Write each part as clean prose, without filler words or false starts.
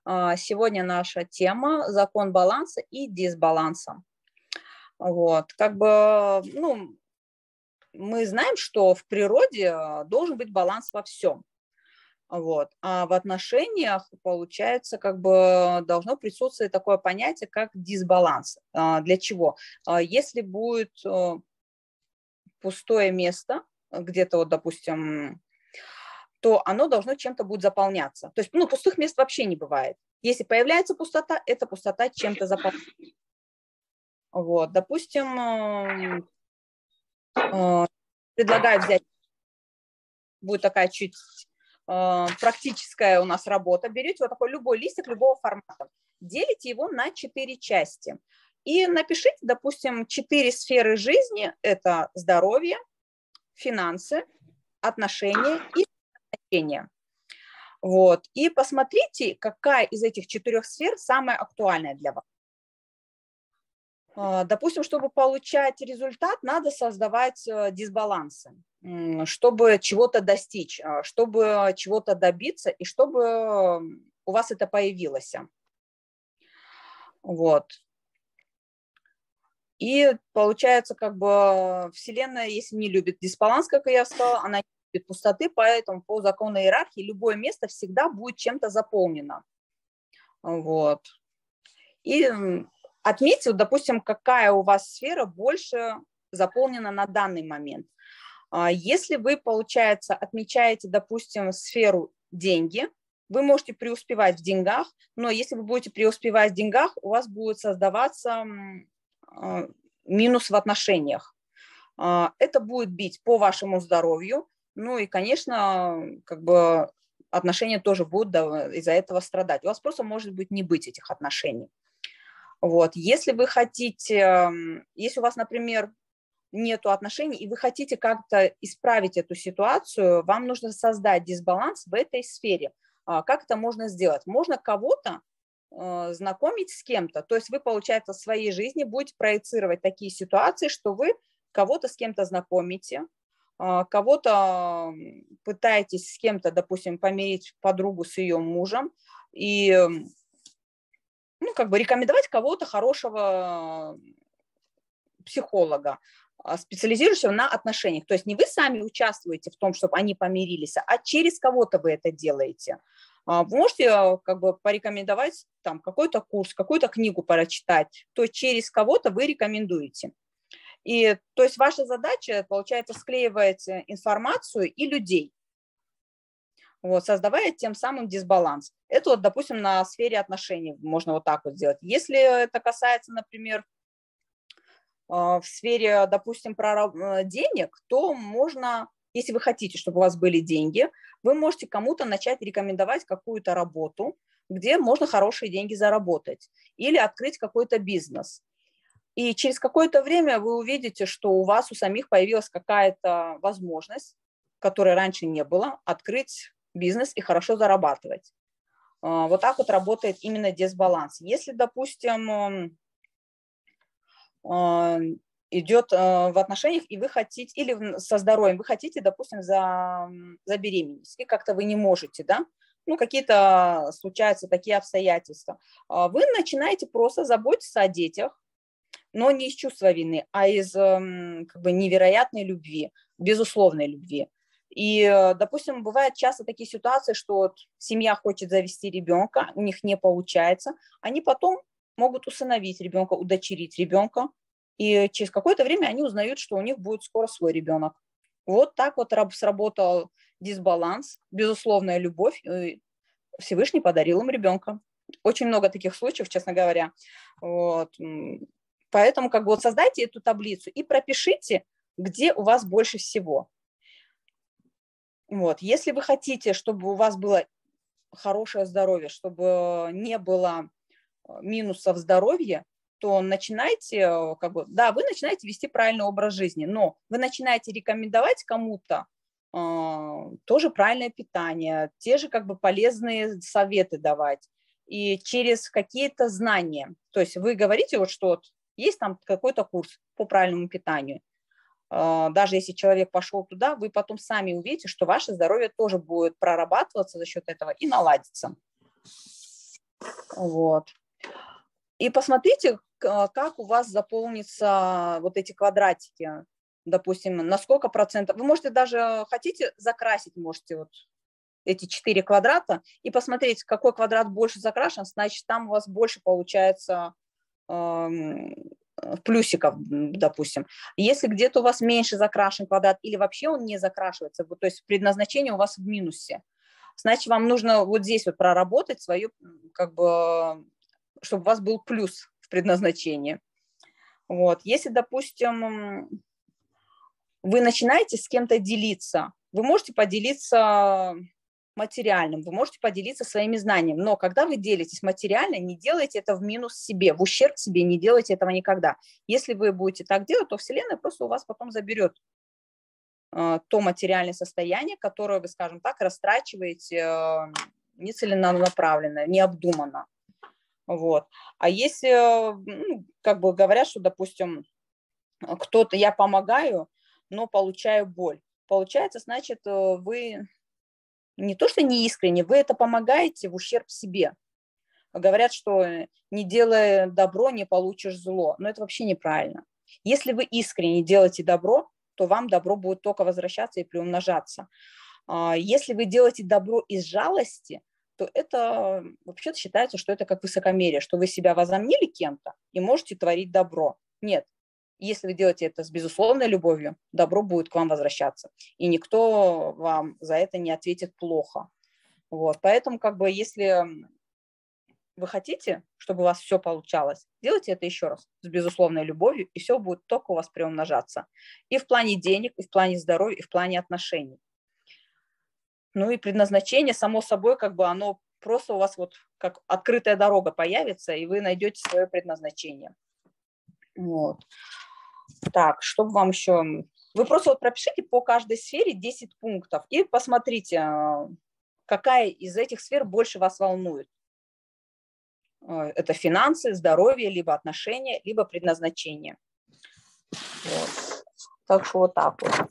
Сегодня наша тема – закон баланса и дисбаланса. Вот, как бы, ну, мы знаем, что в природе должен быть баланс во всем. Вот. А в отношениях, получается, как бы должно присутствовать такое понятие, как дисбаланс. Для чего? Если будет пустое место, где-то, вот, допустим, то оно должно чем-то будет заполняться. То есть, ну, пустых мест вообще не бывает. Если появляется пустота, эта пустота чем-то заполняется. Вот, допустим, предлагаю взять, будет такая чуть практическая у нас работа. Берете вот такой любой листик любого формата, делите его на 4 части и напишите, допустим, 4 сферы жизни. Это здоровье, финансы, отношения и значения. Вот. И посмотрите, какая из этих 4 сфер самая актуальная для вас. Допустим, чтобы получать результат, надо создавать дисбалансы, чтобы чего-то достичь, чтобы чего-то добиться и чтобы у вас это появилось. Вот. И получается, как бы Вселенная, если не любит дисбаланс, как я сказала, она не любит пустоты, поэтому по закону иерархии любое место всегда будет чем-то заполнено. Вот. И отметьте, допустим, какая у вас сфера больше заполнена на данный момент. Если вы, получается, отмечаете, допустим, сферу деньги, вы можете преуспевать в деньгах, но если вы будете преуспевать в деньгах, у вас будет создаваться минус в отношениях. Это будет бить по вашему здоровью, ну и, конечно, как бы отношения тоже будут из-за этого страдать. У вас просто может быть не быть этих отношений. Вот. Если вы хотите, если у вас, например, нету отношений, и вы хотите как-то исправить эту ситуацию, вам нужно создать дисбаланс в этой сфере. Как это можно сделать? Можно кого-то знакомить с кем-то. То есть вы, получается, в своей жизни будете проецировать такие ситуации, что вы кого-то с кем-то знакомите, кого-то пытаетесь с кем-то, допустим, помирить подругу с ее мужем и, ну, как бы рекомендовать кого-то хорошего психолога, специализирующего на отношениях. То есть не вы сами участвуете в том, чтобы они помирились, а через кого-то вы это делаете. Вы можете как бы порекомендовать там какой-то курс, какую-то книгу прочитать, то через кого-то вы рекомендуете. И то есть ваша задача, получается, склеивать информацию и людей, вот, создавая тем самым дисбаланс. Это вот, допустим, на сфере отношений можно вот так вот сделать. Если это касается, например, в сфере, допустим, денег, то можно, если вы хотите, чтобы у вас были деньги, вы можете кому-то начать рекомендовать какую-то работу, где можно хорошие деньги заработать, или открыть какой-то бизнес. И через какое-то время вы увидите, что у вас у самих появилась какая-то возможность, которой раньше не было, открыть бизнес и хорошо зарабатывать. Вот так вот работает именно дисбаланс. Если, допустим, идет в отношениях, и вы хотите, или со здоровьем, вы хотите, допустим, забеременеть, и как-то вы не можете, да, ну, какие-то случаются такие обстоятельства, вы начинаете просто заботиться о детях, но не из чувства вины, а из как бы невероятной любви, безусловной любви. И, допустим, бывают часто такие ситуации, что вот семья хочет завести ребенка, у них не получается, они потом могут усыновить ребенка, удочерить ребенка, и через какое-то время они узнают, что у них будет скоро свой ребенок. Вот так вот сработал дисбаланс, безусловная любовь, и Всевышний подарил им ребенка. Очень много таких случаев, честно говоря. Вот. Поэтому как бы вот создайте эту таблицу и пропишите, где у вас больше всего. Вот. Если вы хотите, чтобы у вас было хорошее здоровье, чтобы не было минусов в здоровье, то начинайте, как бы, да, вы начинаете вести правильный образ жизни, но вы начинаете рекомендовать кому-то тоже правильное питание, те же как бы полезные советы давать и через какие-то знания. То есть вы говорите, вот что вот есть там какой-то курс по правильному питанию. Даже если человек пошел туда, вы потом сами увидите, что ваше здоровье тоже будет прорабатываться за счет этого и наладиться. Вот. И посмотрите, как у вас заполнится вот эти квадратики, допустим, на сколько процентов. Вы можете даже, хотите, закрасить, можете вот эти 4 квадрата и посмотреть, какой квадрат больше закрашен, значит, там у вас больше получается плюсиков, допустим. Если где-то у вас меньше закрашен квадрат или вообще он не закрашивается, то есть предназначение у вас в минусе, значит, вам нужно вот здесь вот проработать свое, как бы, чтобы у вас был плюс в предназначении. Вот. Если, допустим, вы начинаете с кем-то делиться, вы можете поделиться материальным, вы можете поделиться своими знаниями, но когда вы делитесь материально, не делайте это в минус себе, в ущерб себе, не делайте этого никогда. Если вы будете так делать, то Вселенная просто у вас потом заберет то материальное состояние, которое вы, скажем так, растрачиваете нецеленаправленно, необдуманно. Вот. А если, как бы говорят, что, допустим, кто-то, я помогаю, но получаю боль. Получается, значит, вы не то, что не искренне, вы это помогаете в ущерб себе. Говорят, что не делая добро, не получишь зло. Но это вообще неправильно. Если вы искренне делаете добро, то вам добро будет только возвращаться и приумножаться. Если вы делаете добро из жалости, то это вообще-то считается, что это как высокомерие, что вы себя возомнили кем-то и можете творить добро. Нет. Если вы делаете это с безусловной любовью, добро будет к вам возвращаться. И никто вам за это не ответит плохо. Вот. Поэтому, как бы, если вы хотите, чтобы у вас все получалось, делайте это еще раз с безусловной любовью, и все будет только у вас приумножаться. И в плане денег, и в плане здоровья, и в плане отношений. Ну и предназначение, само собой, как бы оно просто у вас вот как открытая дорога появится, и вы найдете свое предназначение. Вот. Так, чтобы вам еще... Вы просто вот пропишите по каждой сфере 10 пунктов и посмотрите, какая из этих сфер больше вас волнует. Это финансы, здоровье, либо отношения, либо предназначение. Вот. Так что вот так вот.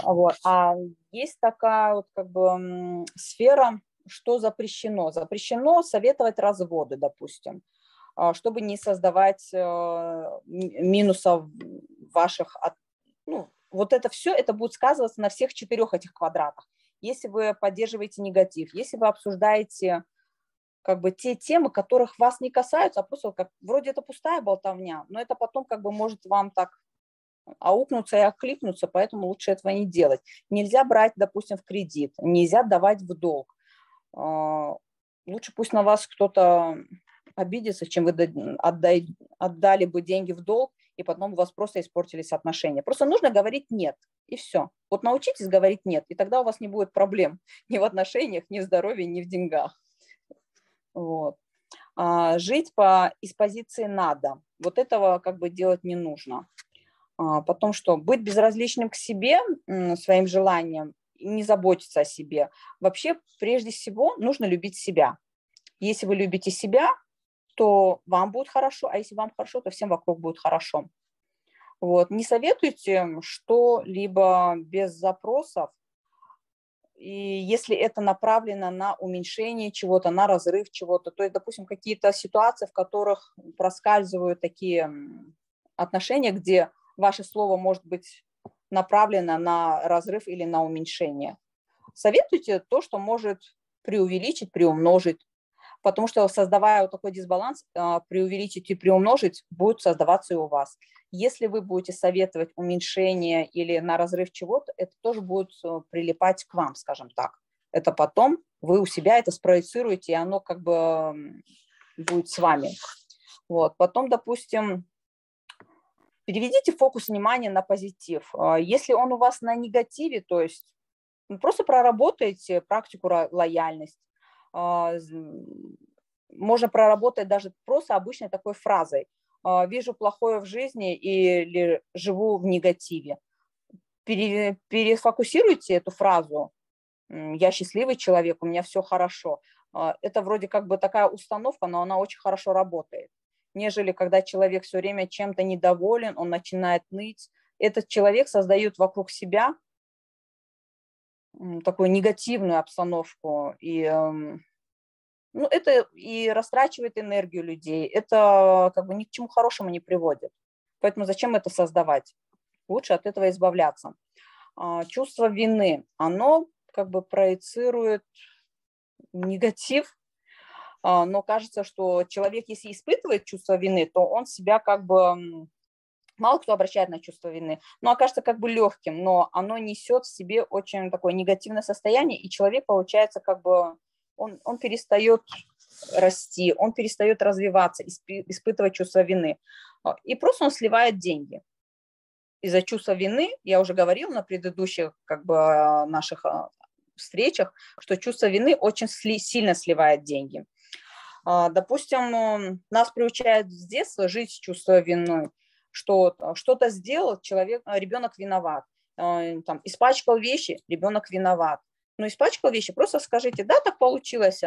Вот. А есть такая вот как бы сфера, что запрещено. Запрещено советовать разводы, допустим, чтобы не создавать минусов ваших. Ну, вот это все, это будет сказываться на всех 4 этих квадратах. Если вы поддерживаете негатив, если вы обсуждаете как бы те темы, которых вас не касаются, а просто как вроде это пустая болтовня, но это потом как бы может вам так аукнуться и окликнуться, поэтому лучше этого не делать. Нельзя брать, допустим, в кредит, нельзя давать в долг. Лучше пусть на вас кто-то обидится, чем вы отдали бы деньги в долг, и потом у вас просто испортились отношения. Просто нужно говорить «нет», и все. Вот научитесь говорить «нет», и тогда у вас не будет проблем ни в отношениях, ни в здоровье, ни в деньгах. Вот. Жить из позиции «надо». Вот этого как бы делать не нужно. Потом что? Быть безразличным к себе, своим желаниям, не заботиться о себе. Вообще, прежде всего, нужно любить себя. Если вы любите себя, то вам будет хорошо, а если вам хорошо, то всем вокруг будет хорошо. Вот. Не советуйте что-либо без запросов, и если это направлено на уменьшение чего-то, на разрыв чего-то, то есть, допустим, какие-то ситуации, в которых проскальзывают такие отношения, где ваше слово может быть направлено на разрыв или на уменьшение. Советуйте то, что может преувеличить, приумножить, потому что, создавая вот такой дисбаланс, преувеличить и приумножить будет создаваться и у вас. Если вы будете советовать уменьшение или на разрыв чего-то, это тоже будет прилипать к вам, скажем так. Это потом вы у себя это спроецируете, и оно как бы будет с вами. Вот. Потом, допустим, переведите фокус внимания на позитив. Если он у вас на негативе, то есть просто проработайте практику лояльности. Можно проработать даже просто обычной такой фразой. Вижу плохое в жизни или живу в негативе. Перефокусируйте эту фразу. Я счастливый человек, у меня все хорошо. Это вроде как бы такая установка, но она очень хорошо работает. Нежели когда человек все время чем-то недоволен, он начинает ныть. Этот человек создает вокруг себя такую негативную обстановку. И Ну, это и растрачивает энергию людей, это как бы ни к чему хорошему не приводит. Поэтому зачем это создавать? Лучше от этого избавляться. Чувство вины, оно как бы проецирует негатив, но кажется, что человек, если испытывает чувство вины, то он себя как бы, мало кто обращает на чувство вины, но окажется как бы легким, но оно несет в себе очень такое негативное состояние, и человек, получается, как бы он перестает расти, он перестает развиваться, испытывать чувство вины, и просто он сливает деньги. Из-за чувства вины, я уже говорила на предыдущих как бы наших встречах, что чувство вины очень сильно сливает деньги. Допустим, нас приучают с детства жить с чувством вины, что что-то сделал человек, ребенок виноват, там, испачкал вещи, ребенок виноват. Но испачкал вещи, просто скажите, да, так получилось,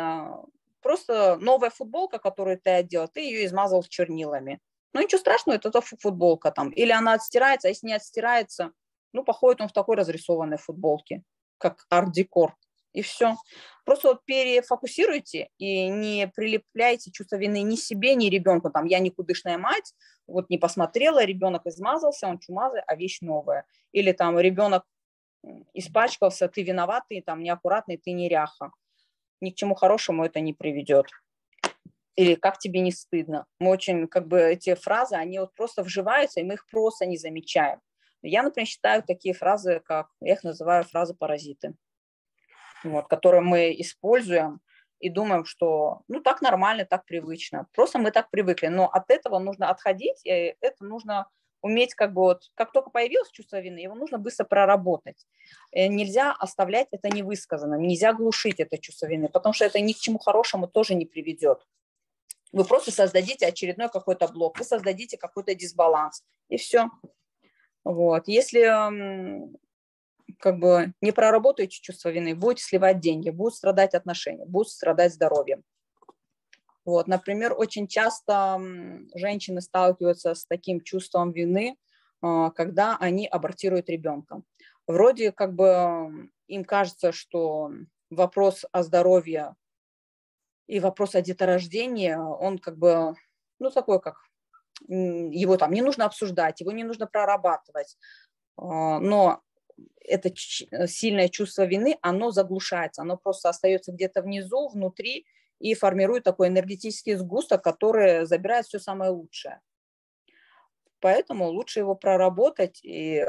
просто новая футболка, которую ты одел, ты ее измазал чернилами. Ну, ничего страшного, это футболка там. Или она отстирается, а если не отстирается, ну, походит он в такой разрисованной футболке, как арт-декор. И все. Просто вот перефокусируйте и не прилепляйте чувство вины ни себе, ни ребенку. Там, я никудышная мать, вот не посмотрела, ребенок измазался, он чумазый, а вещь новая. Или там ребенок испачкался, ты виноватый, там, неаккуратный, ты неряха. Ни к чему хорошему это не приведет. Или как тебе не стыдно. Мы очень, как бы, эти фразы, они вот просто вживаются, и мы их просто не замечаем. Я, например, считаю такие фразы, как, я их называю фразы-паразиты, вот, которые мы используем и думаем, что, ну, так нормально, так привычно. Просто мы так привыкли, но от этого нужно отходить, и это нужно уметь, как бы, вот, как только появилось чувство вины, его нужно быстро проработать. Нельзя оставлять это невысказанным, нельзя глушить это чувство вины, потому что это ни к чему хорошему тоже не приведет. Вы просто создадите очередной какой-то блок, вы создадите какой-то дисбаланс, и все. Вот. Если как бы не проработаете чувство вины, будете сливать деньги, будут страдать отношения, будут страдать здоровье. Вот. Например, очень часто женщины сталкиваются с таким чувством вины, когда они абортируют ребенка. Вроде как бы им кажется, что вопрос о здоровье и вопрос о деторождении, он как бы, ну, такой, как его там не нужно обсуждать, его не нужно прорабатывать, но это сильное чувство вины, оно заглушается, оно просто остается где-то внизу, внутри и формирует такой энергетический сгусток, который забирает все самое лучшее. Поэтому лучше его проработать и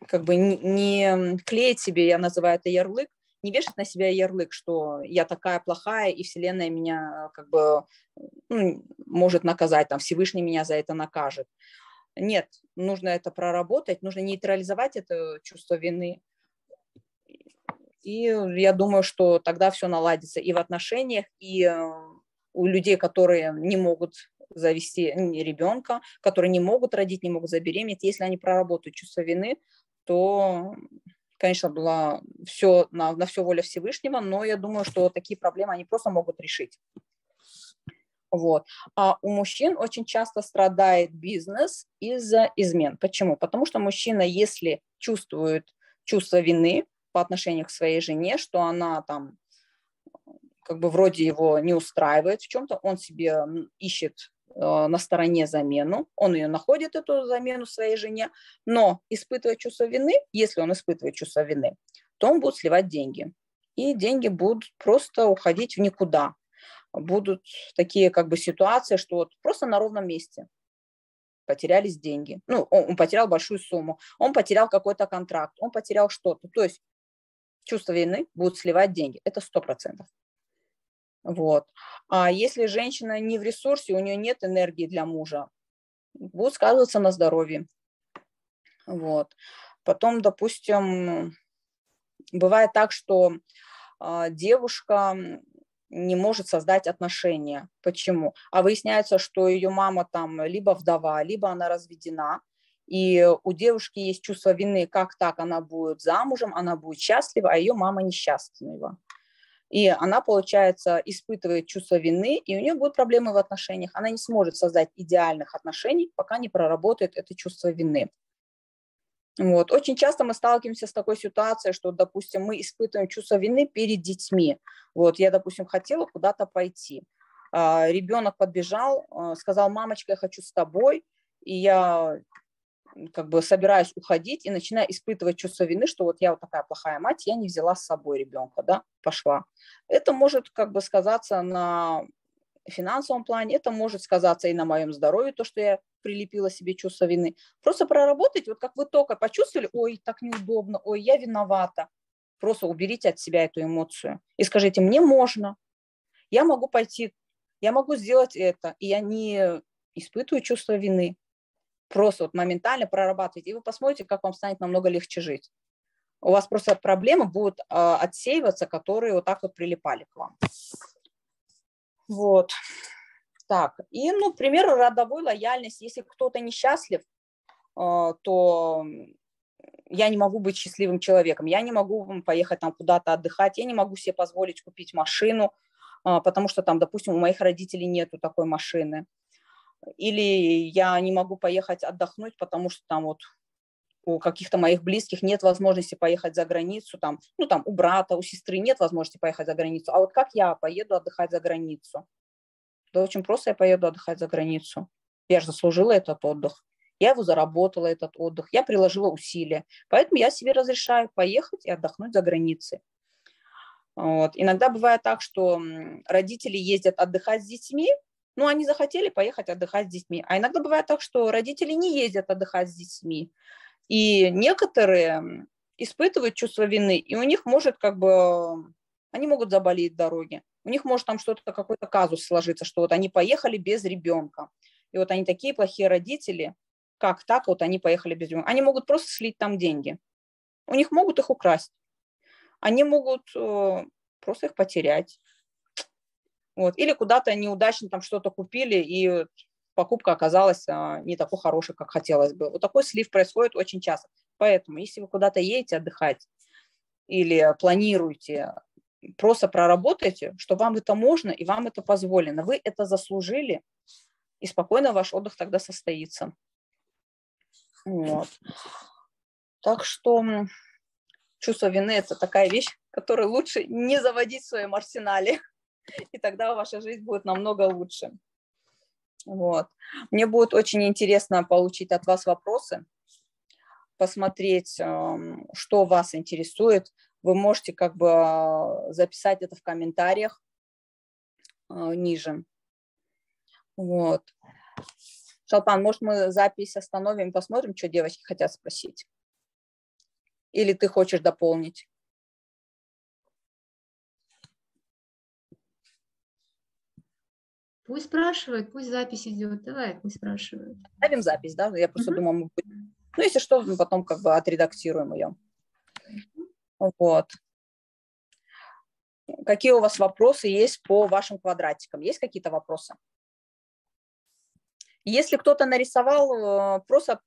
как бы не клеить себе, я называю это ярлык, не вешать на себя ярлык, что я такая плохая, и Вселенная меня как бы может наказать, там, Всевышний меня за это накажет. Нет, нужно это проработать, нужно нейтрализовать это чувство вины. И я думаю, что тогда все наладится и в отношениях, и у людей, которые не могут завести ребенка, которые не могут родить, не могут забеременеть. Если они проработают чувство вины, то, конечно, была все, на все воля Всевышнего, но я думаю, что такие проблемы они просто могут решить. Вот. А у мужчин очень часто страдает бизнес из-за измен. Почему? Потому что мужчина, если чувствует чувство вины по отношению к своей жене, что она там как бы вроде его не устраивает в чем-то, он себе ищет на стороне замену, он ее находит, эту замену своей жене, но испытывая чувство вины, если он испытывает чувство вины, то он будет сливать деньги. И деньги будут просто уходить в никуда. Будут такие как бы ситуации, что вот просто на ровном месте потерялись деньги. Ну, он потерял большую сумму, он потерял какой-то контракт, он потерял что-то. То есть чувство вины будет сливать деньги. Это 100%. Вот. А если женщина не в ресурсе, у нее нет энергии для мужа, будет сказываться на здоровье. Вот. Потом, допустим, бывает так, что девушка не может создать отношения. Почему? А выясняется, что ее мама там либо вдова, либо она разведена, и у девушки есть чувство вины, как так она будет замужем, она будет счастлива, а ее мама несчастлива. И она, получается, испытывает чувство вины, и у нее будут проблемы в отношениях. Она не сможет создать идеальных отношений, пока не проработает это чувство вины. Вот. Очень часто мы сталкиваемся с такой ситуацией, что, допустим, мы испытываем чувство вины перед детьми. Вот я, допустим, хотела куда-то пойти. Ребенок подбежал, сказал: мамочка, я хочу с тобой. И я как бы собираюсь уходить и начинаю испытывать чувство вины, что вот я вот такая плохая мать, я не взяла с собой ребенка, да, пошла. Это может как бы сказаться на финансовом плане, это может сказаться и на моем здоровье, то, что я прилепила себе чувство вины. Просто проработать, вот как вы только почувствовали: ой, так неудобно, ой, я виновата. Просто уберите от себя эту эмоцию и скажите: мне можно, я могу пойти, я могу сделать это, и я не испытываю чувство вины. Просто вот моментально прорабатывайте, и вы посмотрите, как вам станет намного легче жить. У вас просто проблемы будут отсеиваться, которые вот так вот прилипали к вам. Вот. Так, и, ну, к примеру, родовой лояльность. Если кто-то несчастлив, то я не могу быть счастливым человеком, я не могу поехать там куда-то отдыхать, я не могу себе позволить купить машину, потому что там, допустим, у моих родителей нету такой машины. Или я не могу поехать отдохнуть, потому что там вот у каких-то моих близких нет возможности поехать за границу, там, ну, там у брата, у сестры нет возможности поехать за границу. А вот как я поеду отдыхать за границу? Да очень просто, я поеду отдыхать за границу. Я же заслужила этот отдых. Я его заработала, этот отдых. Я приложила усилия. Поэтому я себе разрешаю поехать и отдохнуть за границей. Вот. Иногда бывает так, что родители ездят отдыхать с детьми, ну, они захотели поехать отдыхать с детьми. А иногда бывает так, что родители не ездят отдыхать с детьми. И некоторые испытывают чувство вины, и у них может как бы, они могут заболеть в дороге. У них может там что-то, какой-то казус сложиться, что вот они поехали без ребенка. И вот они такие плохие родители, как так вот они поехали без ребенка. Они могут просто слить там деньги. У них могут их украсть. Они могут просто их потерять. Вот. Или куда-то неудачно там что-то купили, и покупка оказалась не такой хорошей, как хотелось бы. Вот такой слив происходит очень часто. Поэтому, если вы куда-то едете отдыхать или планируете, просто проработайте, что вам это можно и вам это позволено. Вы это заслужили, и спокойно ваш отдых тогда состоится. Вот. Так что чувство вины – это такая вещь, которую лучше не заводить в своем арсенале, и тогда ваша жизнь будет намного лучше. Вот. Мне будет очень интересно получить от вас вопросы, посмотреть, что вас интересует. Вы можете как бы записать это в комментариях ниже. Вот. Шалпан, может, мы запись остановим, посмотрим, что девочки хотят спросить? Или ты хочешь дополнить? Пусть спрашивают, пусть запись идет. Давай, пусть спрашивают. Ставим запись, да? Я просто думаю, мы будем... Ну, если что, мы потом как бы отредактируем ее. Вот. Какие у вас вопросы есть по вашим квадратикам? Есть какие-то вопросы? Если кто-то нарисовал, просто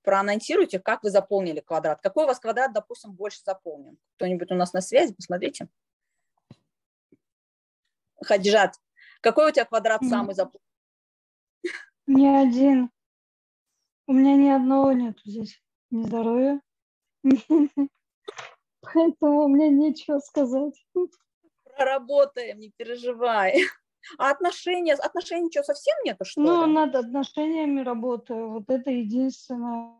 проанонсируйте, как вы заполнили квадрат. Какой у вас квадрат, допустим, больше заполнен? Кто-нибудь у нас на связи? Посмотрите. Хаджат, какой у тебя квадрат самый заполнен? Ни один. У меня ни одного нету здесь. Ни здоровья. Поэтому у меня нечего сказать. Проработаем, не переживай. А отношения что, совсем нету, что Ну, ли? над отношениями работаю. Вот это единственное,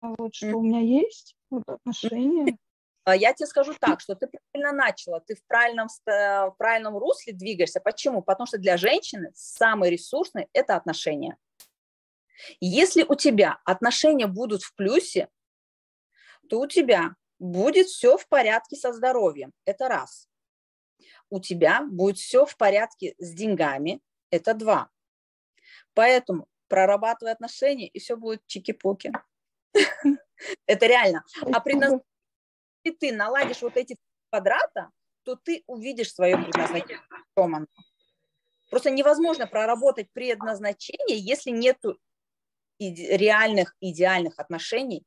вот, что у меня есть. Вот отношения. Я тебе скажу так, что ты правильно начала, ты в правильном русле двигаешься. Почему? Потому что для женщины самый ресурсный – это отношения. Если у тебя отношения будут в плюсе, то у тебя будет все в порядке со здоровьем. Это раз. У тебя будет все в порядке с деньгами. Это два. Поэтому прорабатывай отношения, и все будет чики-пуки. Это реально. А если ты наладишь вот эти квадрата, то ты увидишь свое предназначение. Просто невозможно проработать предназначение, если нет реальных идеальных отношений,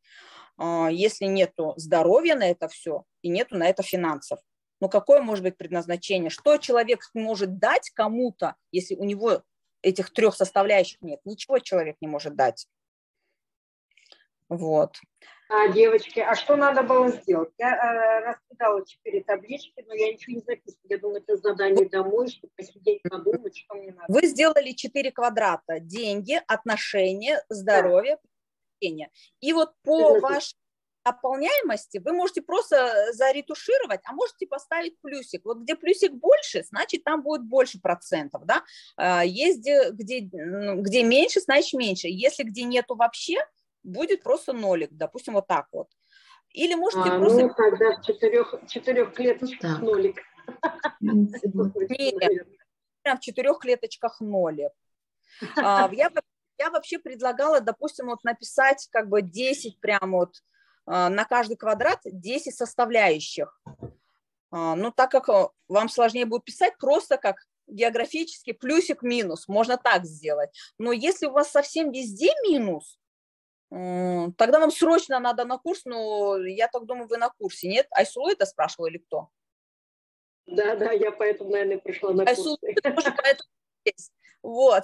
если нет здоровья на это все и нету на это финансов. Ну какое может быть предназначение? Что человек может дать кому-то, если у него этих трех составляющих нет? Ничего человек не может дать. Вот. Девочки, а что надо было сделать? Я раскидала 4 таблички, но я ничего не записывала. Я думаю, это задание домой, чтобы посидеть, подумать, что мне надо. Вы сделали 4 квадрата. Деньги, отношения, здоровье, поведение. И вот по вашей наполняемости вы можете просто заретушировать, а можете поставить плюсик. Вот где плюсик больше, значит, там будет больше процентов. Да? Есть где меньше, значит меньше. Если где нету вообще, будет просто нолик, допустим, вот так вот. Или можете просто... Ну, тогда в 4 клеточках нолик. Нет, прям в 4 клеточках нолик. Я вообще предлагала, допустим, вот написать как бы 10 прям вот на каждый квадрат 10 составляющих. Ну, так как вам сложнее будет писать, просто как географически плюсик-минус, можно так сделать. Но если у вас совсем везде минус, тогда вам срочно надо на курс, но я так думаю, вы на курсе, нет? Айсулу это спрашивал или кто? Да, я поэтому, наверное, пришла на курс. Вот.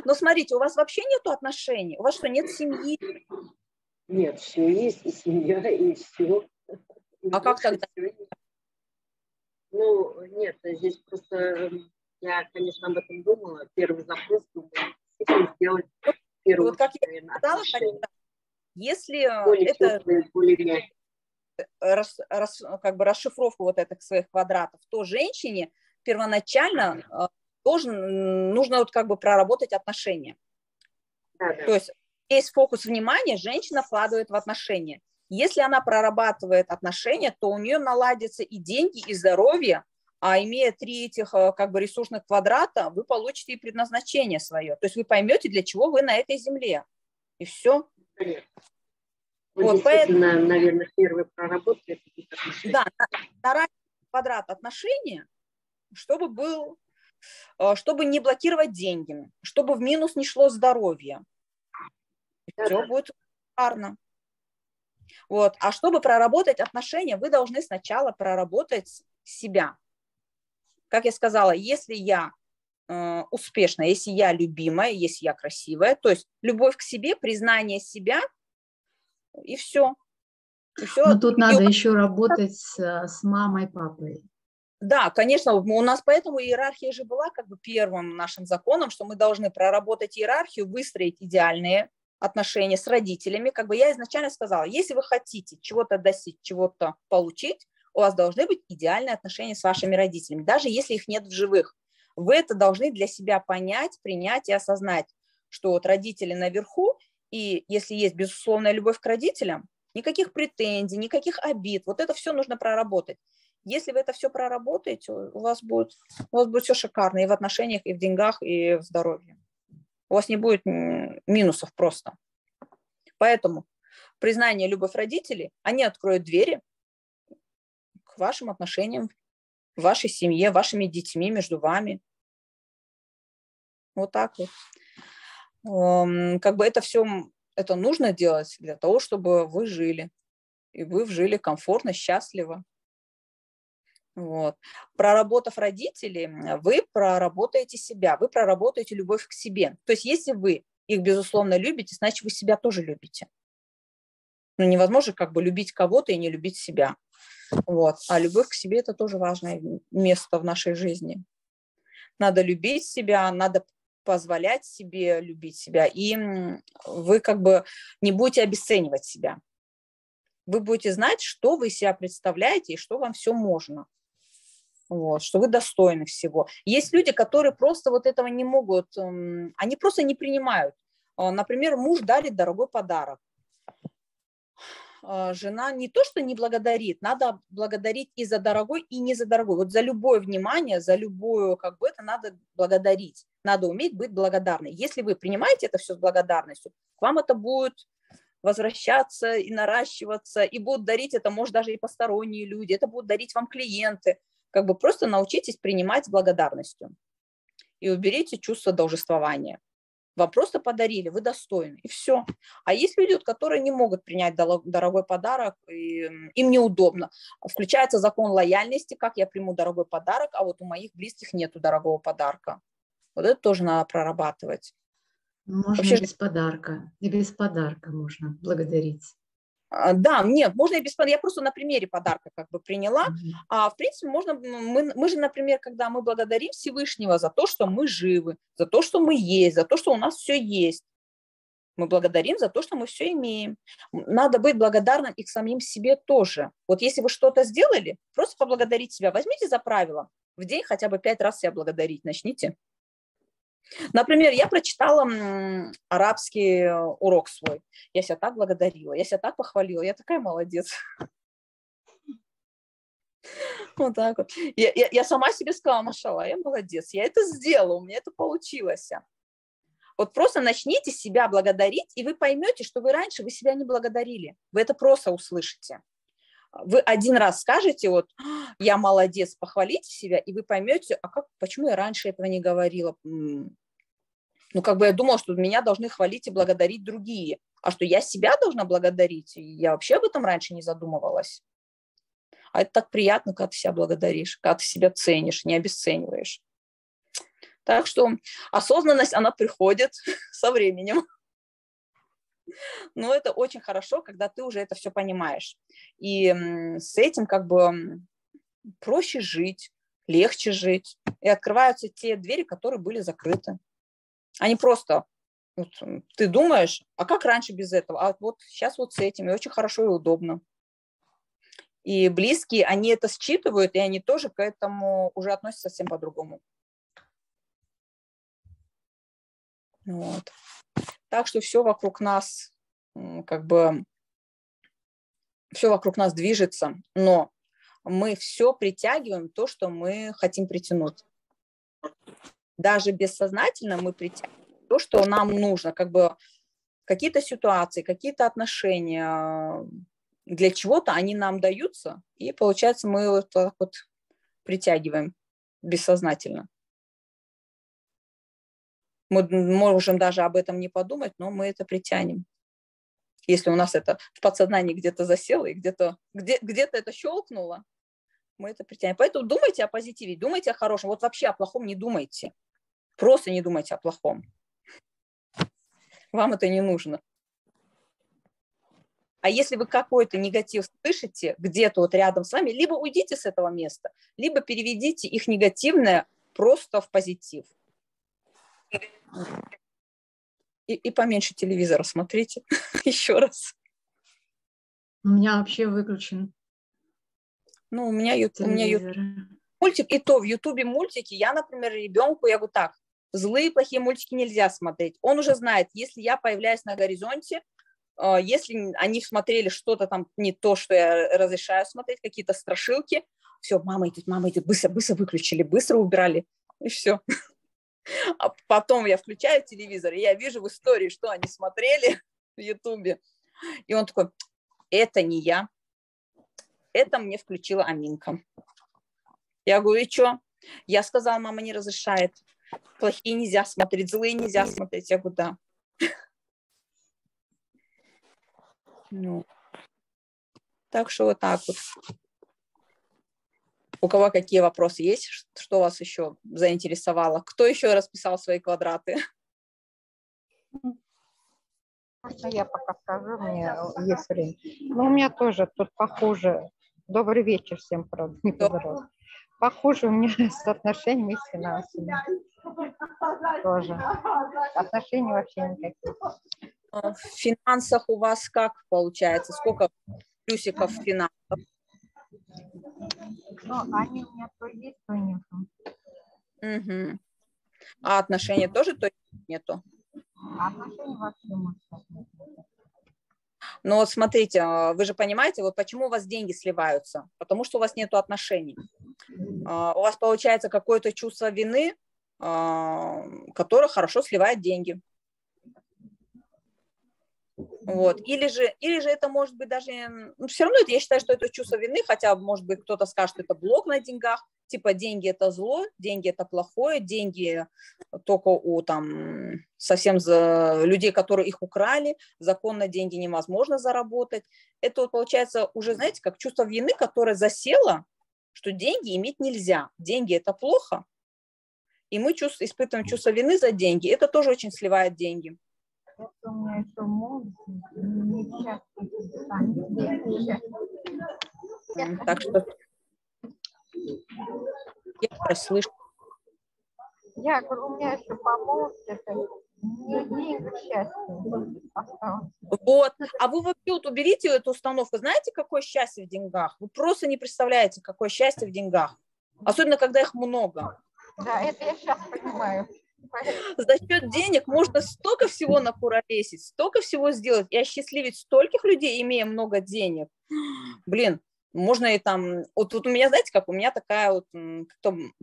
Но смотрите, у вас вообще нету отношений? У вас что, нет семьи? Нет, все есть, и семья, и все. А как тогда? Ну, нет, здесь просто я, конечно, об этом думала. Первый запрос думала, сделать первый. Вот как я сказала, если более это теплые, более мягкие. Как бы расшифровку вот этих своих квадратов, то женщине первоначально нужно вот как бы проработать отношения. Да. То есть весь фокус внимания женщина вкладывает в отношения. Если она прорабатывает отношения, то у нее наладятся и деньги, и здоровье, а имея 3 этих как бы ресурсных квадрата, вы получите и предназначение свое. То есть вы поймете, для чего вы на этой земле. И все. Вот действительно, наверное, первый проработка. Да, на квадрат отношения, чтобы не блокировать деньги, чтобы в минус не шло здоровье. Все будет шикарно. Вот. А чтобы проработать отношения, вы должны сначала проработать себя. Как я сказала, если я успешная, если я любимая, если я красивая, то есть любовь к себе, признание себя, и все. Но тут надо еще работать с мамой, папой. Да, конечно, у нас поэтому иерархия же была как бы первым нашим законом, что мы должны проработать иерархию, выстроить идеальные отношения с родителями. Как бы я изначально сказала, если вы хотите чего-то достичь, чего-то получить, у вас должны быть идеальные отношения с вашими родителями, даже если их нет в живых. Вы это должны для себя понять, принять и осознать, что вот родители наверху, и если есть безусловная любовь к родителям, никаких претензий, никаких обид, вот это все нужно проработать. Если вы это все проработаете, у вас будет все шикарно и в отношениях, и в деньгах, и в здоровье. У вас не будет минусов просто. Поэтому признание, любовь родителей, они откроют двери к вашим отношениям, в вашей семье, вашими детьми, между вами. Вот так вот. Как бы это все, это нужно делать для того, чтобы вы жили. И вы жили комфортно, счастливо. Вот. Проработав родителей, вы проработаете себя, вы проработаете любовь к себе. То есть если вы их, безусловно, любите, значит, вы себя тоже любите. Ну, невозможно как бы любить кого-то и не любить себя. Вот. А любовь к себе – это тоже важное место в нашей жизни. Надо любить себя, надо позволять себе любить себя, и вы как бы не будете обесценивать себя. Вы будете знать, что вы из себя представляете и что вам все можно. Вот, что вы достойны всего. Есть люди, которые просто вот этого не могут, они просто не принимают. Например, муж дарит дорогой подарок. Жена не то, что не благодарит, надо благодарить и за дорогой, и не за дорогой. Вот за любое внимание, за любую, как бы это надо благодарить. Надо уметь быть благодарной. Если вы принимаете это все с благодарностью, к вам это будет возвращаться и наращиваться, и будут дарить это, может, даже и посторонние люди, это будут дарить вам клиенты. Как бы просто научитесь принимать с благодарностью и уберите чувство должествования. Вам просто подарили, вы достойны, и все. А есть люди, которые не могут принять дорогой подарок, и им неудобно. Включается закон лояльности, как я приму дорогой подарок, а вот у моих близких нету дорогого подарка. Вот это тоже надо прорабатывать. Можно вообще без подарка. И без подарка можно благодарить. Да, нет, можно и без подарка. Я просто на примере подарка как бы приняла. А в принципе можно, мы же, например, когда мы благодарим Всевышнего за то, что мы живы, за то, что мы есть, за то, что у нас все есть. Мы благодарим за то, что мы все имеем. Надо быть благодарным и к самим себе тоже. Вот если вы что-то сделали, просто поблагодарить себя. Возьмите за правило в день хотя бы 5 раз себя благодарить. Начните. Например, я прочитала арабский урок свой. Я себя так благодарила, я себя так похвалила. Я такая молодец. Вот так вот. Я сама себе сказала, машалла, я молодец. Я это сделала, у меня это получилось. Вот просто начните себя благодарить, и вы поймете, что вы раньше вы себя не благодарили. Вы это просто услышите. Вы один раз скажете, вот, я молодец, похвалите себя, и вы поймете, почему я раньше этого не говорила. Ну, как бы я думала, что меня должны хвалить и благодарить другие. А что я себя должна благодарить? Я вообще об этом раньше не задумывалась. А это так приятно, когда ты себя благодаришь, когда ты себя ценишь, не обесцениваешь. Так что осознанность, она приходит со временем. Но это очень хорошо, когда ты уже это все понимаешь. И с этим как бы проще жить, легче жить. И открываются те двери, которые были закрыты. Они просто, вот, ты думаешь, а как раньше без этого? А вот сейчас вот с этим, и очень хорошо и удобно. И близкие, они это считывают, и они тоже к этому уже относятся совсем по-другому. Вот. Так что все вокруг нас, как бы, все вокруг нас движется, но мы все притягиваем то, что мы хотим притянуть. Даже бессознательно мы притягиваем то, что нам нужно, как бы какие-то ситуации, какие-то отношения, для чего-то они нам даются, и получается мы вот так вот притягиваем бессознательно. Мы можем даже об этом не подумать, но мы это притянем. Если у нас это в подсознании где-то засело и где-то это щелкнуло, мы это притянем. Поэтому думайте о позитиве, думайте о хорошем. Вот вообще о плохом не думайте. Просто не думайте о плохом. Вам это не нужно. А если вы какой-то негатив слышите где-то вот рядом с вами, либо уйдите с этого места, либо переведите их негативное просто в позитив. И поменьше телевизора смотрите еще раз. У меня вообще выключен. Ну, у меня мультик, и то в Ютубе мультики. Я, например, ребенку, я говорю так, злые, плохие мультики нельзя смотреть. Он уже знает, если я появляюсь на горизонте, если они смотрели что-то там не то, что я разрешаю смотреть, какие-то страшилки, все, мама идет, быстро выключили, быстро убирали, и все. А потом я включаю телевизор, и я вижу в истории, что они смотрели в Ютубе. И он такой, это не я, это мне включила Аминка. Я говорю, и что? Я сказала, мама не разрешает. Плохие нельзя смотреть, злые нельзя смотреть. Я говорю, да. Ну, так что вот так вот. У кого какие вопросы есть? Что вас еще заинтересовало? Кто еще расписал свои квадраты? Можно я пока скажу, у меня есть время. Ну, у меня тоже тут похоже. Добрый вечер всем, правда, не поздоровалась. Похоже у меня с отношениями с финансами. Тоже. Отношений вообще никаких. В финансах у вас как получается? Сколько плюсиков в финансах? Ну, они у меня то есть, то нету. Угу. А отношения тоже то нету? Отношений вообще нет. Но вот смотрите, вы же понимаете, вот почему у вас деньги сливаются? Потому что у вас нету отношений. У вас получается какое-то чувство вины, которое хорошо сливает деньги. Вот. Или же это может быть даже, ну, все равно это, я считаю, что это чувство вины, хотя, может быть, кто-то скажет, что это блок на деньгах, типа деньги это зло, деньги это плохое, деньги только у там совсем людей, которые их украли, законно деньги невозможно заработать. Это вот получается уже, знаете, как чувство вины, которое засело, что деньги иметь нельзя, деньги это плохо, и мы испытываем чувство вины за деньги, это тоже очень сливает деньги. Это у меня еще мозг, несчастный. Так что я расслышу. Я говорю, у меня еще помог, это не деньги, счастье осталось. Вот. А вы вообще вот уберите эту установку. Знаете, какое счастье в деньгах? Вы просто не представляете, какое счастье в деньгах. Особенно, когда их много. Да, это я сейчас понимаю. За счет денег можно столько всего накуролесить, столько всего сделать и осчастливить стольких людей, имея много денег. Блин, можно и там... Вот у меня, знаете, как у меня такая вот...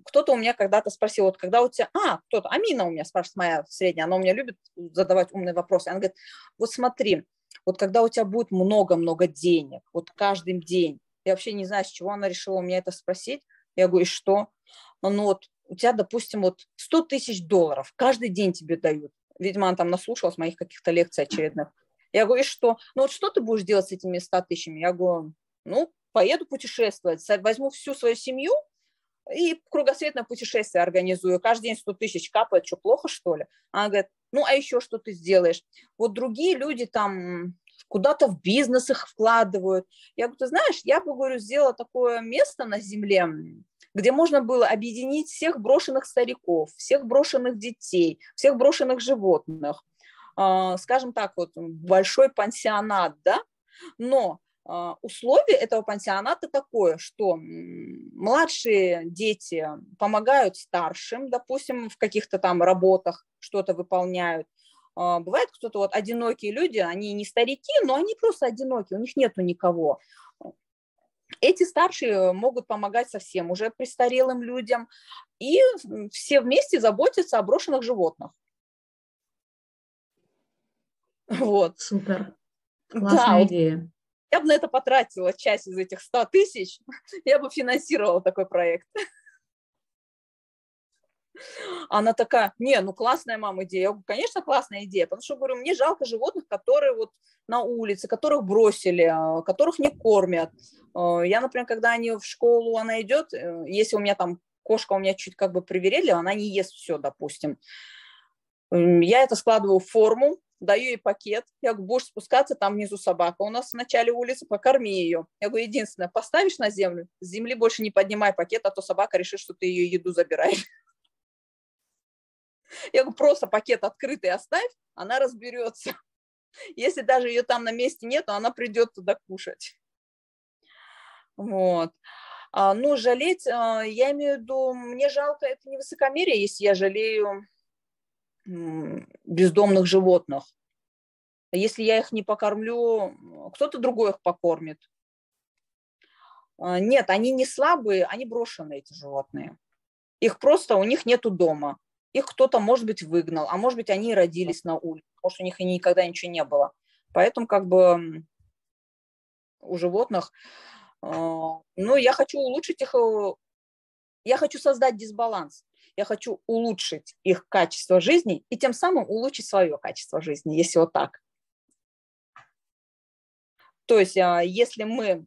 Кто-то у меня когда-то спросил, вот когда у тебя... кто-то, Амина у меня спрашивает, моя средняя, она у меня любит задавать умные вопросы. Она говорит, вот смотри, вот когда у тебя будет много-много денег, вот каждый день, я вообще не знаю, с чего она решила у меня это спросить. Я говорю, и что? Ну вот у тебя, допустим, вот $100 000 каждый день тебе дают. Видимо, она там наслушалась моих каких-то лекций очередных. Я говорю, и что? Ну вот что ты будешь делать с этими 100 000? Я говорю, ну, поеду путешествовать, возьму всю свою семью и кругосветное путешествие организую. Каждый день 100 000 капает, что, плохо, что ли? Она говорит, ну, а еще что ты сделаешь? Вот другие люди там куда-то в бизнес их вкладывают. Я говорю, ты знаешь, я бы, говорю, сделала такое место на земле, где можно было объединить всех брошенных стариков, всех брошенных детей, всех брошенных животных. Скажем так, вот большой пансионат, да? Но условие этого пансионата такое, что младшие дети помогают старшим, допустим, в каких-то там работах что-то выполняют. Бывает кто-то, вот одинокие люди, они не старики, но они просто одиноки, у них нету никого. Эти старшие могут помогать совсем уже престарелым людям, и все вместе заботятся о брошенных животных. Вот. Супер. Классная идея. Я бы на это потратила часть из этих 100 000, я бы финансировала такой проект. Она такая, не, ну классная, мама, идея. Я говорю, конечно, классная идея, потому что, говорю, мне жалко животных, которые вот на улице, которых бросили, которых не кормят. Я, например, когда они в школу, она идет, если у меня там кошка у меня чуть как бы привередли, она не ест все, допустим. Я это складываю в форму, даю ей пакет, я говорю, будешь спускаться, там внизу собака у нас в начале улицы, покорми ее. Я говорю, единственное, поставишь на землю, с земли больше не поднимай пакет, а то собака решит, что ты ее еду забираешь. Я говорю, просто пакет открытый оставь, она разберется. Если даже ее там на месте нет, она придет туда кушать. Вот. Ну, жалеть, я имею в виду, мне жалко, это не высокомерие, если я жалею бездомных животных. Если я их не покормлю, кто-то другой их покормит. Нет, они не слабые, они брошенные, эти животные. Их просто, у них нету дома. Их кто-то, может быть, выгнал, а может быть, они родились на улице, может, у них и никогда ничего не было. Поэтому как бы у животных, ну, я хочу улучшить их, я хочу создать дисбаланс. Я хочу улучшить их качество жизни и тем самым улучшить свое качество жизни, если вот так. То есть, если мы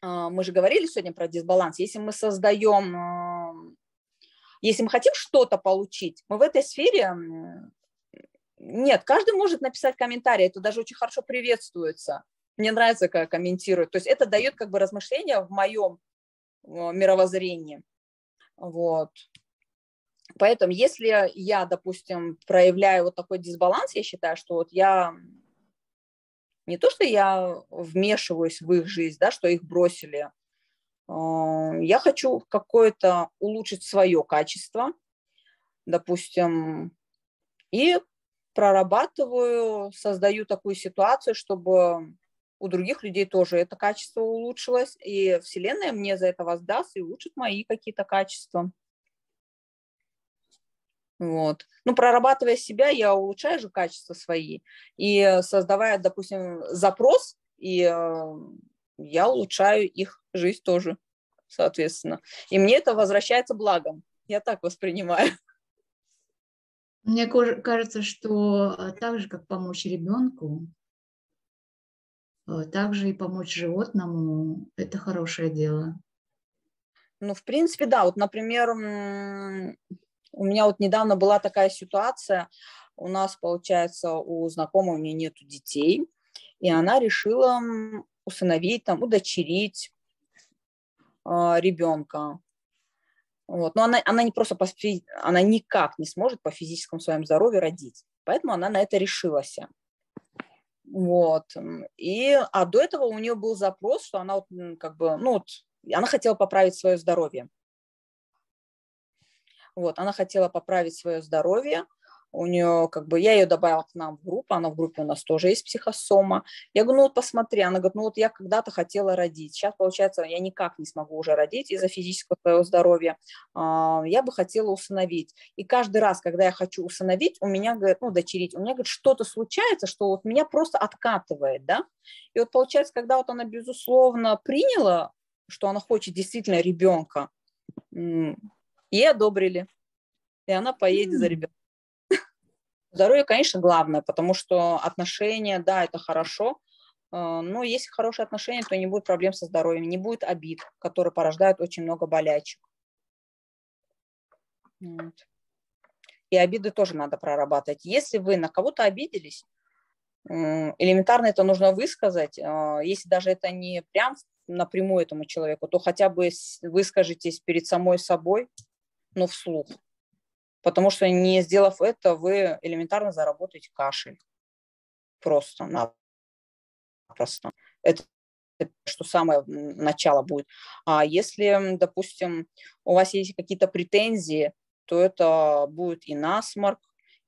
же говорили сегодня про дисбаланс, если мы создаем, если мы хотим что-то получить, мы в этой сфере, нет, каждый может написать комментарий, это даже очень хорошо приветствуется. Мне нравится, как комментируют. То есть это дает как бы размышления в моем мировоззрении. Вот. Поэтому если я, допустим, проявляю вот такой дисбаланс, я считаю, что вот я не то, что я вмешиваюсь в их жизнь, да, что их бросили, я хочу какое-то улучшить свое качество, допустим, и прорабатываю, создаю такую ситуацию, чтобы у других людей тоже это качество улучшилось, и Вселенная мне за это воздаст и улучшит мои какие-то качества. Вот. Ну, прорабатывая себя, я улучшаю же качества свои. И создавая, допустим, запрос, и я улучшаю их жизнь тоже, соответственно. И мне это возвращается благом. Я так воспринимаю. Мне кажется, что так же, как помочь ребенку, также и помочь животному – это хорошее дело. Ну, в принципе, да. Вот, например, у меня вот недавно была такая ситуация. у нас, получается, у знакомой у нее нету детей, и она решила усыновить, там, удочерить ребенка. Вот. Но она не просто она никак не сможет по физическому своему здоровью родить. Поэтому она на это решилась. Вот. А до этого у нее был запрос, что она как бы, она хотела поправить свое здоровье. Вот, она хотела поправить свое здоровье. У нее, как бы, я ее добавила к нам в группу, она в группе у нас тоже есть психосома. Я говорю, посмотри, она говорит, я когда-то хотела родить, сейчас, получается, я никак не смогу уже родить из-за физического своего здоровья, я бы хотела усыновить. И каждый раз, когда я хочу усыновить, у меня, говорит, дочерить, у меня, говорит, что-то случается, что вот меня просто откатывает, да. И вот, получается, когда вот она, безусловно, приняла, что она хочет действительно ребенка, ей одобрили, и она поедет за ребенком. Здоровье, конечно, главное, потому что отношения, да, это хорошо, но если хорошие отношения, то не будет проблем со здоровьем, не будет обид, которые порождают очень много болячек. Вот. И обиды тоже надо прорабатывать. Если вы на кого-то обиделись, элементарно это нужно высказать, если даже это не прям напрямую этому человеку, то хотя бы выскажитесь перед самой собой, но вслух. Потому что, не сделав это, вы элементарно заработаете кашель. Просто-напросто. Это что самое начало будет. А если, допустим, у вас есть какие-то претензии, то это будет и насморк.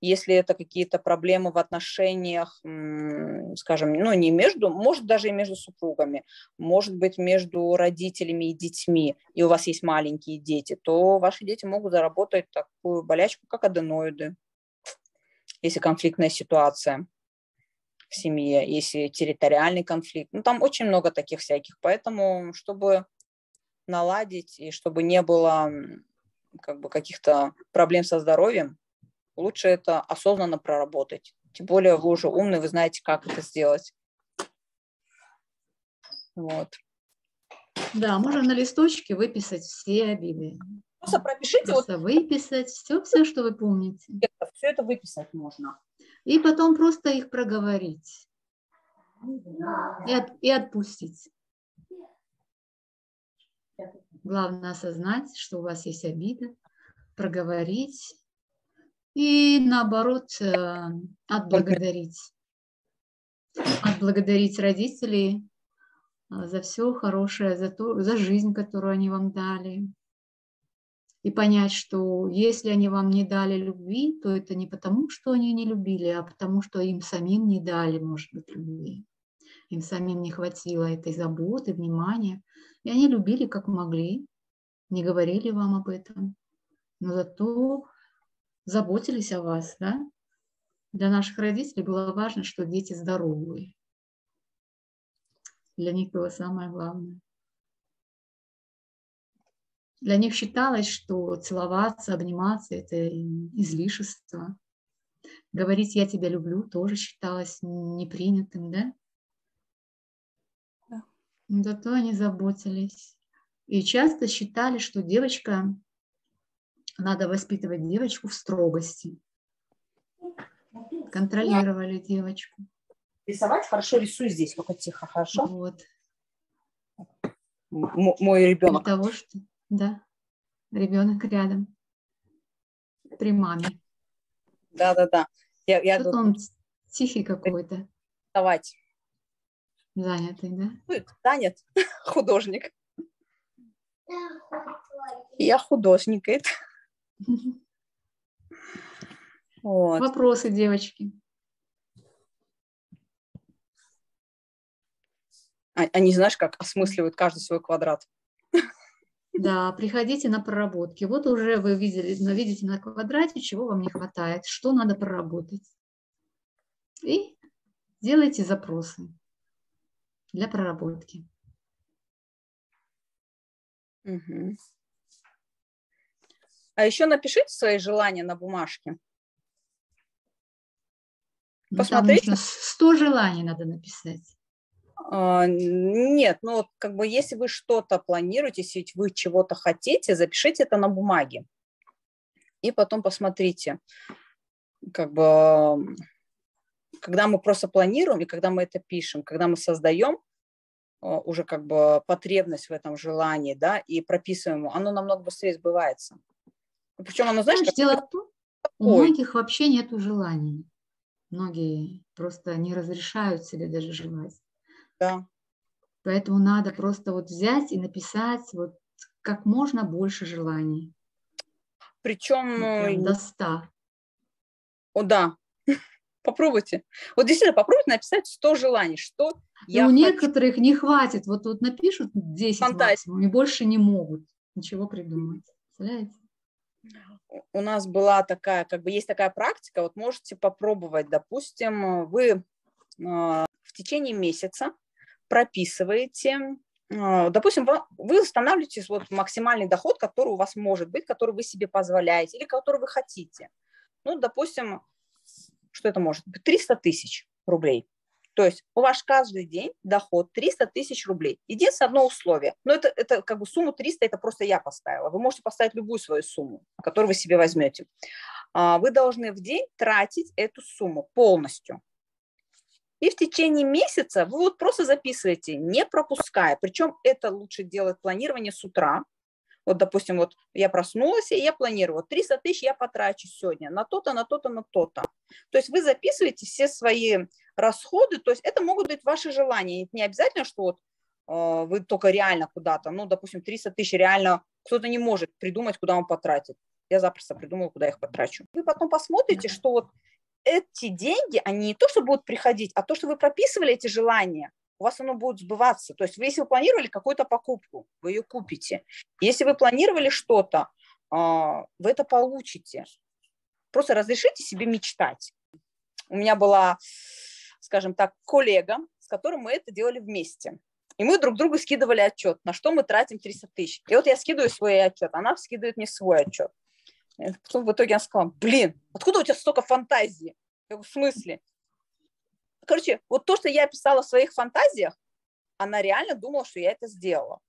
Если это какие-то проблемы в отношениях, скажем, не между, может даже и между супругами, может быть между родителями и детьми, и у вас есть маленькие дети, то ваши дети могут заработать такую болячку, как аденоиды, если конфликтная ситуация в семье, если территориальный конфликт. Там очень много таких всяких. Поэтому, чтобы наладить и чтобы не было каких-то проблем со здоровьем, лучше это осознанно проработать. Тем более вы уже умный, вы знаете, как это сделать. Вот. Да, можно на листочке выписать все обиды. Просто пропишите. Просто выписать все, что вы помните. Все это выписать можно. И потом просто их проговорить. И отпустить. Главное осознать, что у вас есть обида, проговорить. И наоборот, отблагодарить. Отблагодарить родителей за все хорошее, за жизнь, которую они вам дали. И понять, что если они вам не дали любви, то это не потому, что они не любили, а потому, что им самим не дали, может быть, любви. Им самим не хватило этой заботы, внимания. И они любили, как могли, не говорили вам об этом. Но зато заботились о вас, да? Для наших родителей было важно, что дети здоровые. Для них было самое главное. Для них считалось, что целоваться, обниматься – это излишество. Говорить «я тебя люблю» тоже считалось непринятым, да? Да. Зато они заботились. И часто считали, что надо воспитывать девочку в строгости. Контролировали девочку. Рисовать хорошо, рисуй здесь, только тихо, хорошо? Вот. Мой ребенок. Для того, что, да, ребенок рядом, при маме. Да. Что-то он тихий какой-то. Рисовать. Занятый, да? Занят, художник. Я художник. Вот. Вопросы, девочки. Они, знаешь, как осмысливают каждый свой квадрат. Да, приходите на проработки. Вот уже вы видите на квадрате, чего вам не хватает, что надо проработать. И делайте запросы для проработки. Угу. А еще напишите свои желания на бумажке. Посмотрите. Там нужно 100 желаний надо написать. Нет, если вы что-то планируете, если вы чего-то хотите, запишите это на бумаге. И потом посмотрите. как бы, когда мы просто планируем, и когда мы это пишем, когда мы создаем уже как бы потребность в этом желании, да, и прописываем его, оно намного быстрее сбывается. Причем оно, знаешь, как дело в том, у такой. многих вообще нет желаний. Многие просто не разрешают себе даже желать. Да. Поэтому надо просто вот взять и написать вот как можно больше желаний. Причем... Прям до 100. О, да. Попробуйте. Вот действительно, попробуйте написать 100 желаний, что И я у хочу. некоторых не хватит. Вот напишут 10 Фантазия. максимум, и больше не могут ничего придумать. Представляете? У нас была такая, как бы есть такая практика, вот можете попробовать, допустим, вы в течение месяца прописываете, допустим, вы устанавливаете вот максимальный доход, который у вас может быть, который вы себе позволяете или который вы хотите. Ну, допустим, что это может быть? 300 тысяч рублей. То есть у вас каждый день доход 300 тысяч рублей. Единственное одно условие. Но это как бы сумму 300, это просто я поставила. Вы можете поставить любую свою сумму, которую вы себе возьмете. Вы должны в день тратить эту сумму полностью. И в течение месяца вы вот просто записываете, не пропуская. Причем это лучше делать планирование с утра. Вот, допустим, вот я проснулась, и я планирую, 300 тысяч я потрачу сегодня на то-то, на то-то, на то-то. То есть вы записываете все свои расходы, то есть это могут быть ваши желания. Не обязательно, что вот вы только реально куда-то, ну, допустим, 300 тысяч реально кто-то не может придумать, куда он потратит. Я запросто придумала, куда их потрачу. Вы потом посмотрите, что вот эти деньги, они не то, что будут приходить, а то, что вы прописывали эти желания, у вас оно будет сбываться. То есть если вы планировали какую-то покупку, вы ее купите. Если вы планировали что-то, вы это получите. Просто разрешите себе мечтать. У меня была, скажем так, коллега, с которым мы это делали вместе. И мы друг другу скидывали отчет, на что мы тратим 300 тысяч. И вот я скидываю свой отчет, она скидывает мне свой отчет. И потом в итоге она сказала, блин, откуда у тебя столько фантазии? Я говорю, в смысле? Короче, вот то, что я писала в своих фантазиях, она реально думала, что я это сделала.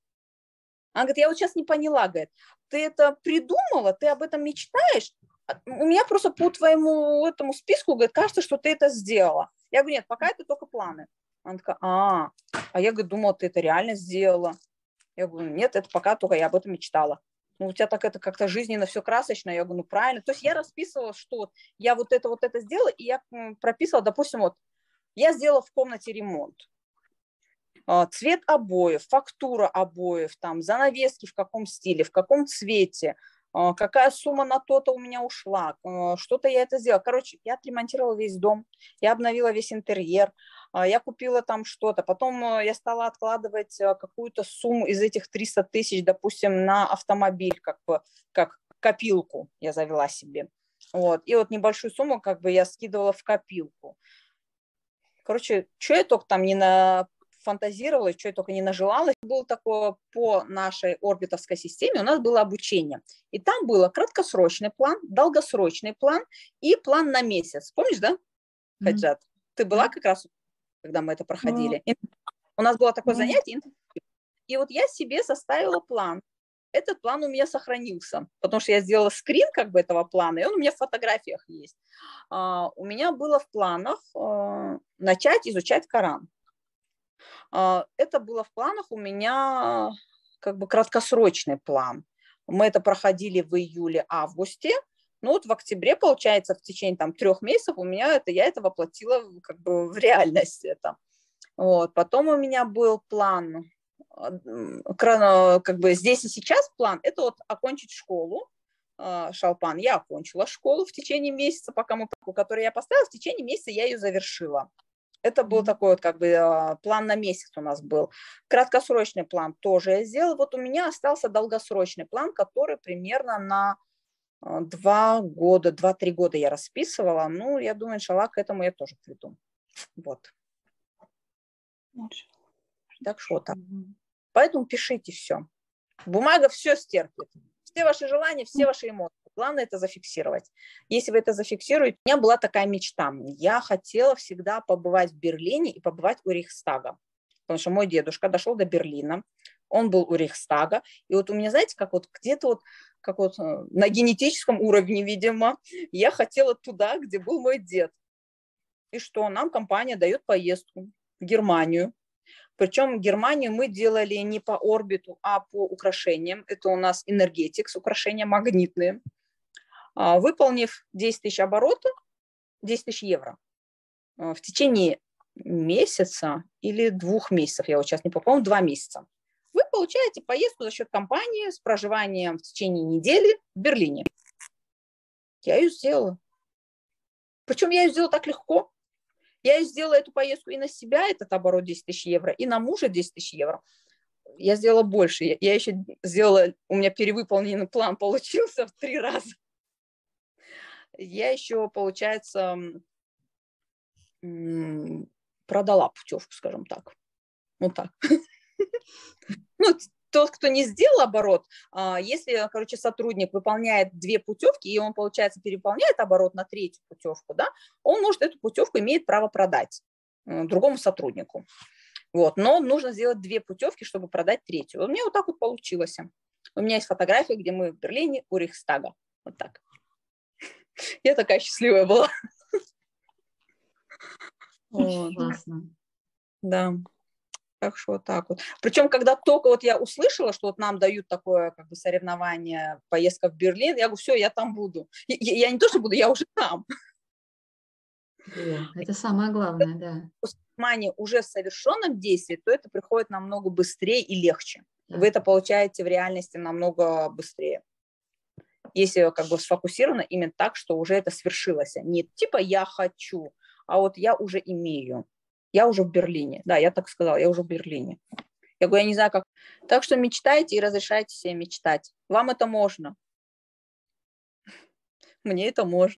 Она говорит, я вот сейчас не поняла, говорит, ты это придумала, ты об этом мечтаешь? У меня просто по твоему этому списку, говорит, кажется, что ты это сделала. Я говорю, нет, пока это только планы. Она такая, а я, говорит, думала, ты это реально сделала. Я говорю, нет, это пока только я об этом мечтала. Ну, у тебя так это как-то жизненно все красочно. Я говорю, ну, правильно. То есть я расписывала, что я вот это сделала, и я прописывала, допустим, вот, я сделала в комнате ремонт. Цвет обоев, фактура обоев, там, занавески в каком стиле, в каком цвете, какая сумма на то-то у меня ушла, что-то я это сделала. Короче, я отремонтировала весь дом, я обновила весь интерьер, я купила там что-то. Потом я стала откладывать какую-то сумму из этих 300 тысяч, допустим, на автомобиль, как копилку я завела себе. Вот. И вот небольшую сумму как бы я скидывала в копилку. Короче, что я только там не нафантазировала, что я только не нажелала. Было такое по нашей орбитовской системе, у нас было обучение. И там было краткосрочный план, долгосрочный план и план на месяц. Помнишь, да, Хаджат? Ты была как раз, когда мы это проходили? У нас было такое занятие. И вот я себе составила план. Этот план у меня сохранился, потому что я сделала скрин как бы этого плана, и он у меня в фотографиях есть. У меня было в планах начать изучать Коран. Это было в планах у меня как бы краткосрочный план. Мы это проходили в июле-августе. Ну вот в октябре, получается, в течение там 3 месяцев у меня я это воплотила как бы в реальность. Это. Вот. Потом у меня был план, как бы здесь и сейчас план, это вот окончить школу. Шалпан, я окончила школу в течение месяца, которую я поставила, в течение месяца я ее завершила. Это был такой вот как бы план на месяц у нас был. Краткосрочный план тоже я сделала. Вот у меня остался долгосрочный план, который примерно на 2-3 года я расписывала. Ну, я думаю, иншаллах, к этому я тоже приду. Вот. Так что так. Поэтому пишите все. Бумага все стерпит. Все ваши желания, все ваши эмоции. Главное это зафиксировать. Если вы это зафиксируете, у меня была такая мечта. Я хотела всегда побывать в Берлине и побывать у Рейхстага. Потому что мой дедушка дошел до Берлина. Он был у Рейхстага. И вот у меня, знаете, как вот где-то вот как вот на генетическом уровне, видимо, я хотела туда, где был мой дед. И что? Нам компания дает поездку в Германию. Причем Германию мы делали не по орбиту, а по украшениям. Это у нас Energetics, украшения магнитные. Выполнив 10 тысяч оборотов, 10 тысяч евро, в течение месяца или 2 месяцев, я вот сейчас не помню, 2 месяца, вы получаете поездку за счет компании с проживанием в течение недели в Берлине. Я ее сделала. Причем я ее сделала так легко. Я сделала эту поездку и на себя, этот оборот 10 тысяч евро, и на мужа 10 тысяч евро. Я сделала больше. Я еще сделала, у меня перевыполненный план получился в 3 раза. Я еще, получается, продала путевку, скажем так. Вот так. Ну, тот, кто не сделал оборот, если, короче, сотрудник выполняет 2 путевки, и он, получается, переполняет оборот на 3-ю путевку, да, он может эту путевку, имеет право продать другому сотруднику. Вот. Но нужно сделать 2 путевки, чтобы продать 3-ю. У меня вот так вот получилось. У меня есть фотография, где мы в Берлине у Рейхстага. Вот так. Я такая счастливая была. Классно. Да. Так что вот так вот. Причем, когда только вот я услышала, что вот нам дают такое как бы соревнование, поездка в Берлин, я говорю, все, я там буду. Я не то, что буду, я уже там. Это самое главное, да. Внимание уже в совершенном действии, то это приходит намного быстрее и легче. Да. Вы это получаете в реальности намного быстрее. Если как бы сфокусировано именно так, что уже это свершилось. Не типа я хочу, а вот я уже имею. Я уже в Берлине. Да, я так сказала, я уже в Берлине. Я говорю, я не знаю, как. Так что мечтайте и разрешайте себе мечтать. Вам это можно. Мне это можно.